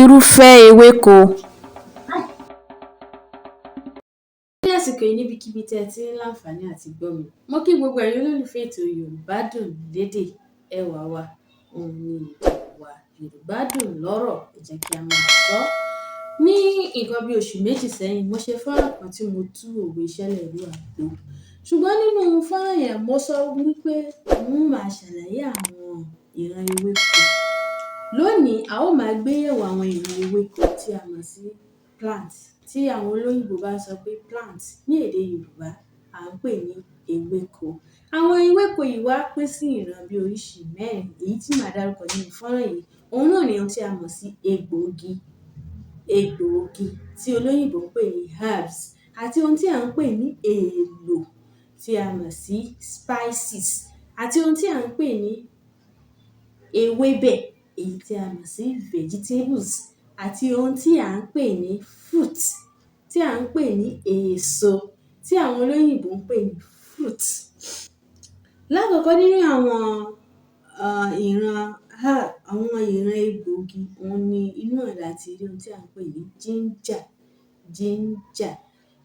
irúfẹ́ ewéko. Ní àsìkò yìí níbikíbi tí ẹ ti ń láǹfààní àti gbọ́ mi, mo kí gbogbo ẹ̀yin olólùfẹ́ ètò Yorùbá Dùn Lédè. Ẹwà wa, òun ni ètò wa. Yorùbá dùn lọ́rọ̀, ẹ jẹ́ kí a máa sọ. Ní nǹkan bí oṣù méjì sẹ́yìn, mo ṣe fọ́nrán kan tí mo tú òwe ṣẹlẹ̀ ìlú àgbo. Ṣùgbọ́n nínú fọ́nrán yẹn, mo sọ wípé n máa ṣàlàyé àwọn ìran ewéko. Lónìí, a ó máa gbé yẹ̀wò àwọn ìran ewéko tí a mọ̀ sí plant, tí àwọn olóyìnbó bá sọ pé plant ní èdè Yorùbá, à ń pè ní ewéko. Àwọn ewéko yìí wá pín sí ìran bí oríṣi mẹ́rin. Èyí tí màá dárúkọ nínú fọ́nrán yìí, òun náà ni ohun tí a mọ̀ sí egbòogi, tí olóyìnbó ń pè ní herbs, àti ohun tí à ń pè ní èlò tí a mọ̀ sí spices, àti ohun tí à ń pè ní ewébẹ̀, èyí tí a mọ̀ sí vegetables, àti ohun tí à ń pè ní fruit, tí à ń pè ní èso, tí àwọn olóyìnbó ń pè ní fruit. Lákọ̀ọ́kọ́ nínú àwọn ìran egbòogi, òun ni inú ẹ̀ láti rí ohun tí à ń pè ní ginger.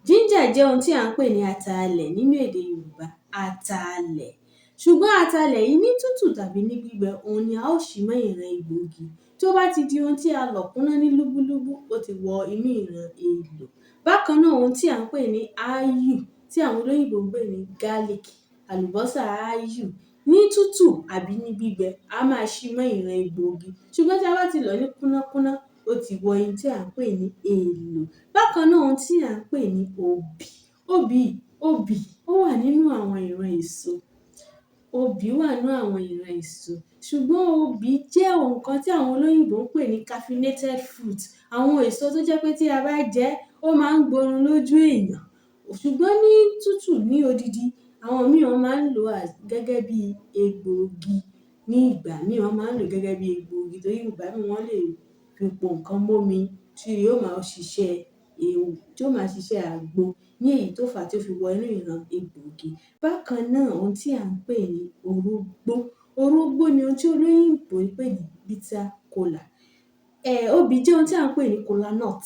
Ginger jẹ́ ohun tí à ń pè ní ataalẹ̀ nínú èdè Yorùbá, ataalẹ̀. Ṣùgbọ́n ataalẹ̀ yìí ní tútù tàbí ní gbígbẹ, òun ni a ó ṣì mọ́ ìran egbòogi. Tí ó bá ti di ohun tí a lọ̀ kúnná ní lúbúlúbú, ó ti wọ inú ìran èlò. Bákan náà, ohun tí à ń pè ní áyù, tí àwọn olóyìnbó ń pè ní garlic, àlùbọ́sà áyù, ní tútù àbí ní gbígbẹ, a máa ṣì mọ́ ìran egbòogi. Ṣùgbọ́n tí a bá ti lọ̀ ní kúnnákúnná, ó ti wọ ohun tí à ń pè ní èlò. Bákan náà, ohun tí à ń pè ní obì, ó wà nínú àwọn ìran èso. Obì wà nínú àwọn ìran èso. Ṣùgbọ́n obì jẹ́ ohun kan tí àwọn olóyìnbó ń pè ní caffeinated fruit. Àwọn èso tó jẹ́ pé tí a bá jẹ ẹ́, ó máa ń gborun lójú èèyàn. Ṣùgbọ́n ní tútù ní odidi, àwọn míì wọ́n máa ń lò ó gẹ́gẹ́ bí egbòogi. Ní ìgbà míì wọ́n máa ń lò ó gẹ́gẹ́ bí egbòogi torí ìgbà míì wọ́n lè fi po nǹkan mómi tí yóò máa ṣiṣẹ́ àgbo, ní èyí tó fà á tí ó fi wọ inú ìran egbòogi. Bákan náà, ohun tí à ń pè ní orógbó ni ohun tí olóyìnbó ń pè ní bitter kola. Obì jẹ́ ohun tí à ń pè ní kola nut.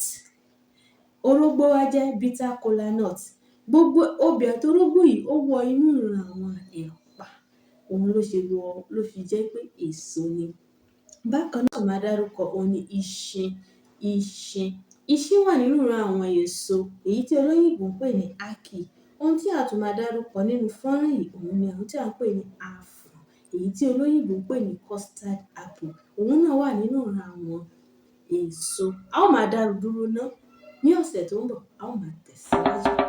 Orógbó wá jẹ́ bitter kola nut. Gbogbo obì àti orógbó yìí ó wọ inú ìran àwọn ẹ̀pà. Òun ló fi jẹ́ pé èso ni. Bákan náà, màá dárúkọ òun ni ìṣín wà nínú ìran àwọn èso, èyí tí olóyìnbó ń pè ní akì. Ohun tí a tún máa dárúkọ nínú fọ́nrán yìí, òun ni ohun tí à ń pè ní àfọ̀n, èyí tí olóyìnbó ń pè ní custard apple. Òun náà wà nínú ìran àwọn èso. A ó máa dá dúró ná. Ní ọ̀sẹ̀ tó ń bọ̀, a ó máa tẹ̀síwájú.